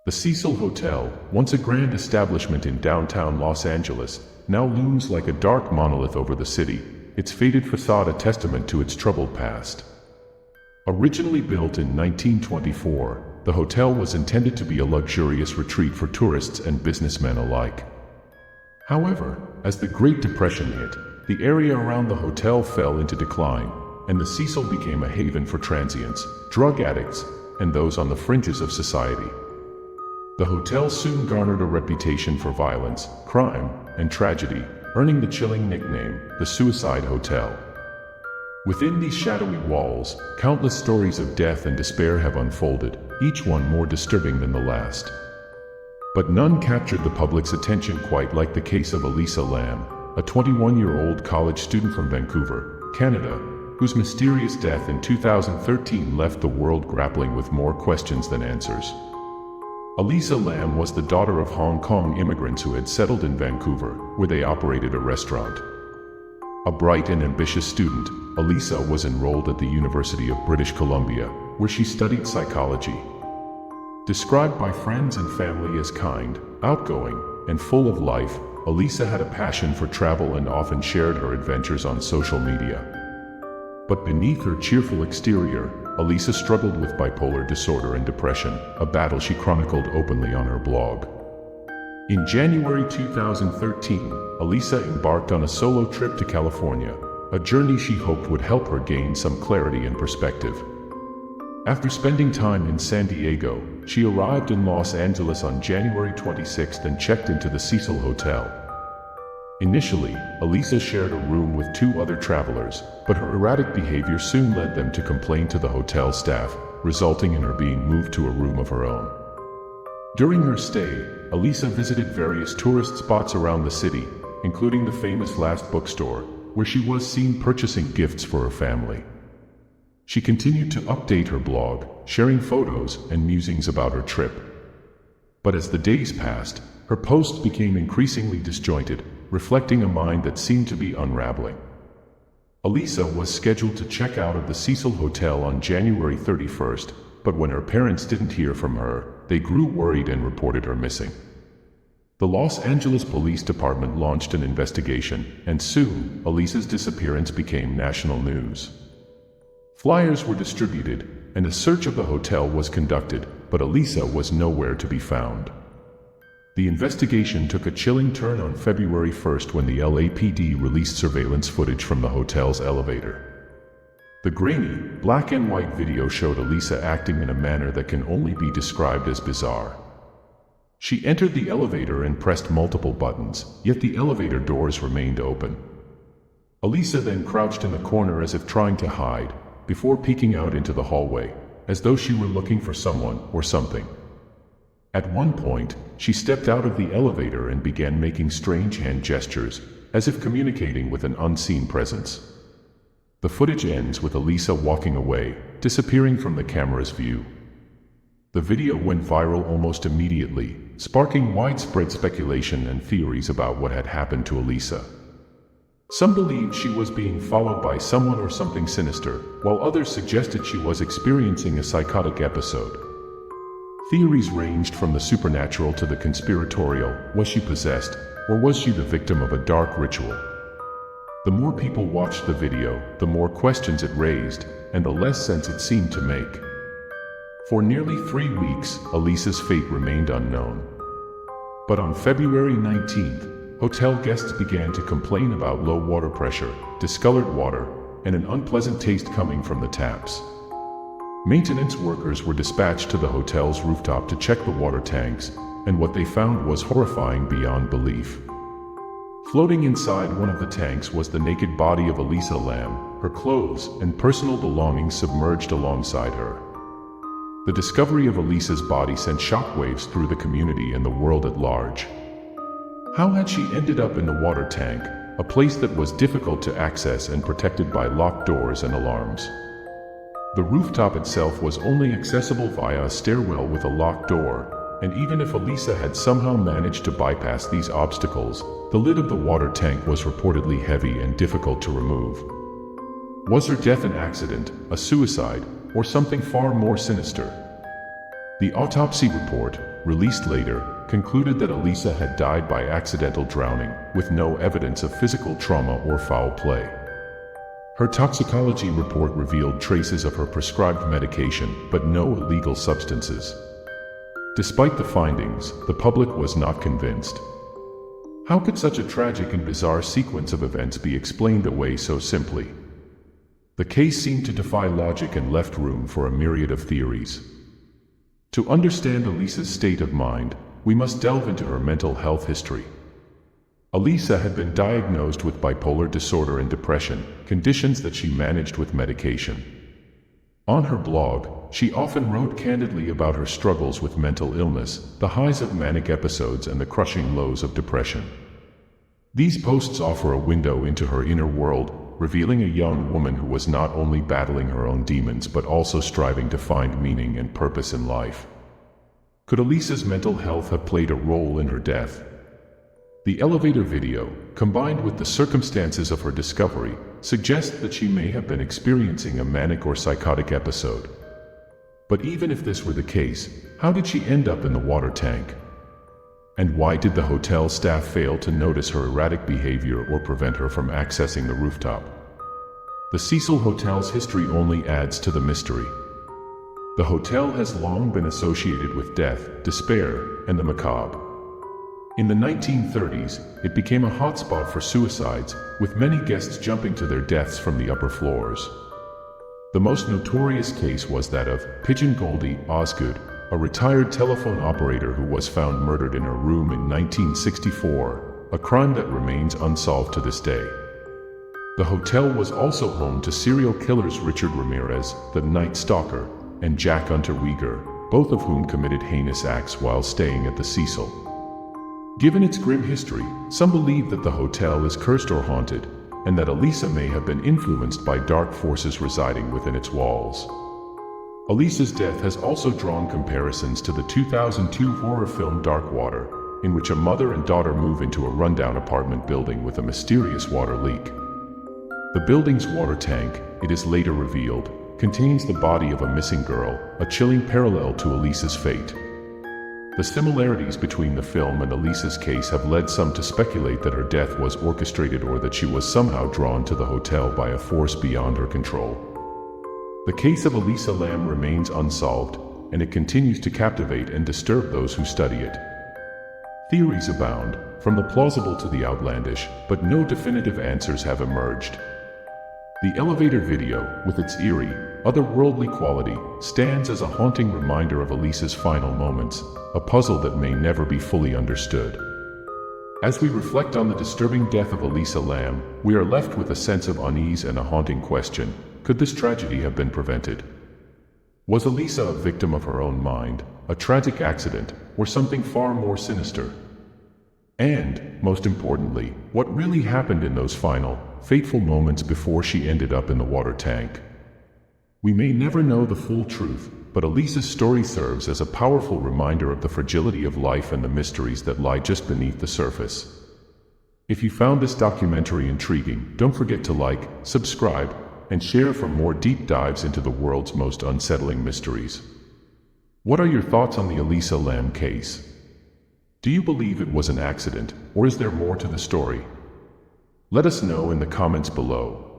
The Cecil Hotel, once a grand establishment in downtown Los Angeles, now looms like a dark monolith over the city, its faded facade a testament to its troubled past. Originally built in 1924, the hotel was intended to be a luxurious retreat for tourists and businessmen alike. However, as the Great Depression hit, the area around the hotel fell into decline, and the Cecil became a haven for transients, drug addicts, and those on the fringes of society. The hotel soon garnered a reputation for violence, crime, and tragedy, earning the chilling nickname, the Suicide Hotel. Within these shadowy walls, countless stories of death and despair have unfolded, each one more disturbing than the last. But none captured the public's attention quite like the case of Elisa Lam, a 21-year-old college student from Vancouver, Canada, whose mysterious death in 2013 left the world grappling with more questions than answers. Elisa Lam was the daughter of Hong Kong immigrants who had settled in Vancouver, where they operated a restaurant. A bright and ambitious student, Elisa was enrolled at the University of British Columbia, where she studied psychology. Described by friends and family as kind, outgoing, and full of life, Elisa had a passion for travel and often shared her adventures on social media. But beneath her cheerful exterior, Elisa struggled with bipolar disorder and depression, a battle she chronicled openly on her blog. In January 2013, Elisa embarked on a solo trip to California, a journey she hoped would help her gain some clarity and perspective. After spending time in San Diego, she arrived in Los Angeles on January 26 and checked into the Cecil Hotel. Initially, Elisa shared a room with two other travelers, but her erratic behavior soon led them to complain to the hotel staff, resulting in her being moved to a room of her own. During her stay, Elisa visited various tourist spots around the city, including the famous Last Bookstore, where she was seen purchasing gifts for her family. She continued to update her blog, sharing photos and musings about her trip. But as the days passed, her posts became increasingly disjointed, reflecting a mind that seemed to be unraveling. Elisa was scheduled to check out of the Cecil Hotel on January 31st, but when her parents didn't hear from her, they grew worried and reported her missing. The Los Angeles Police Department launched an investigation, and soon, Elisa's disappearance became national news. Flyers were distributed, and a search of the hotel was conducted, but Elisa was nowhere to be found. The investigation took a chilling turn on February 1st when the LAPD released surveillance footage from the hotel's elevator. The grainy, black and white video showed Elisa acting in a manner that can only be described as bizarre. She entered the elevator and pressed multiple buttons, yet the elevator doors remained open. Elisa then crouched in the corner as if trying to hide, before peeking out into the hallway, as though she were looking for someone or something. At one point, she stepped out of the elevator and began making strange hand gestures, as if communicating with an unseen presence. The footage ends with Elisa walking away, disappearing from the camera's view. The video went viral almost immediately, sparking widespread speculation and theories about what had happened to Elisa. Some believed she was being followed by someone or something sinister, while others suggested she was experiencing a psychotic episode. Theories ranged from the supernatural to the conspiratorial. Was she possessed, or was she the victim of a dark ritual? The more people watched the video, the more questions it raised, and the less sense it seemed to make. For nearly 3 weeks, Elisa's fate remained unknown. But on February 19th, hotel guests began to complain about low water pressure, discolored water, and an unpleasant taste coming from the taps. Maintenance workers were dispatched to the hotel's rooftop to check the water tanks, and what they found was horrifying beyond belief. Floating inside one of the tanks was the naked body of Elisa Lam, her clothes and personal belongings submerged alongside her. The discovery of Elisa's body sent shockwaves through the community and the world at large. How had she ended up in the water tank, a place that was difficult to access and protected by locked doors and alarms? The rooftop itself was only accessible via a stairwell with a locked door, and even if Elisa had somehow managed to bypass these obstacles, the lid of the water tank was reportedly heavy and difficult to remove. Was her death an accident, a suicide, or something far more sinister? The autopsy report, released later, concluded that Elisa had died by accidental drowning, with no evidence of physical trauma or foul play. Her toxicology report revealed traces of her prescribed medication, but no illegal substances. Despite the findings, the public was not convinced. How could such a tragic and bizarre sequence of events be explained away so simply? The case seemed to defy logic and left room for a myriad of theories. To understand Elisa's state of mind, we must delve into her mental health history. Elisa had been diagnosed with bipolar disorder and depression, conditions that she managed with medication. On her blog, she often wrote candidly about her struggles with mental illness, the highs of manic episodes and the crushing lows of depression. These posts offer a window into her inner world, revealing a young woman who was not only battling her own demons but also striving to find meaning and purpose in life. Could Elisa's mental health have played a role in her death? The elevator video, combined with the circumstances of her discovery, suggests that she may have been experiencing a manic or psychotic episode. But even if this were the case, how did she end up in the water tank? And why did the hotel staff fail to notice her erratic behavior or prevent her from accessing the rooftop? The Cecil Hotel's history only adds to the mystery. The hotel has long been associated with death, despair, and the macabre. In the 1930s, it became a hotspot for suicides, with many guests jumping to their deaths from the upper floors. The most notorious case was that of Pigeon Goldie Osgood, a retired telephone operator who was found murdered in her room in 1964, a crime that remains unsolved to this day. The hotel was also home to serial killers Richard Ramirez, the Night Stalker, and Jack Unterweger, both of whom committed heinous acts while staying at the Cecil. Given its grim history, some believe that the hotel is cursed or haunted, and that Elisa may have been influenced by dark forces residing within its walls. Elisa's death has also drawn comparisons to the 2002 horror film Dark Water, in which a mother and daughter move into a rundown apartment building with a mysterious water leak. The building's water tank, it is later revealed, contains the body of a missing girl, a chilling parallel to Elisa's fate. The similarities between the film and Elisa's case have led some to speculate that her death was orchestrated or that she was somehow drawn to the hotel by a force beyond her control. The case of Elisa Lam remains unsolved, and it continues to captivate and disturb those who study it. Theories abound, from the plausible to the outlandish, but no definitive answers have emerged. The elevator video, with its eerie, otherworldly quality, stands as a haunting reminder of Elisa's final moments, a puzzle that may never be fully understood. As we reflect on the disturbing death of Elisa Lam, we are left with a sense of unease and a haunting question: could this tragedy have been prevented? Was Elisa a victim of her own mind, a tragic accident, or something far more sinister? And, most importantly, what really happened in those final, fateful moments before she ended up in the water tank? We may never know the full truth, but Elisa's story serves as a powerful reminder of the fragility of life and the mysteries that lie just beneath the surface. If you found this documentary intriguing, don't forget to like, subscribe, and share for more deep dives into the world's most unsettling mysteries. What are your thoughts on the Elisa Lam case? Do you believe it was an accident, or is there more to the story? Let us know in the comments below.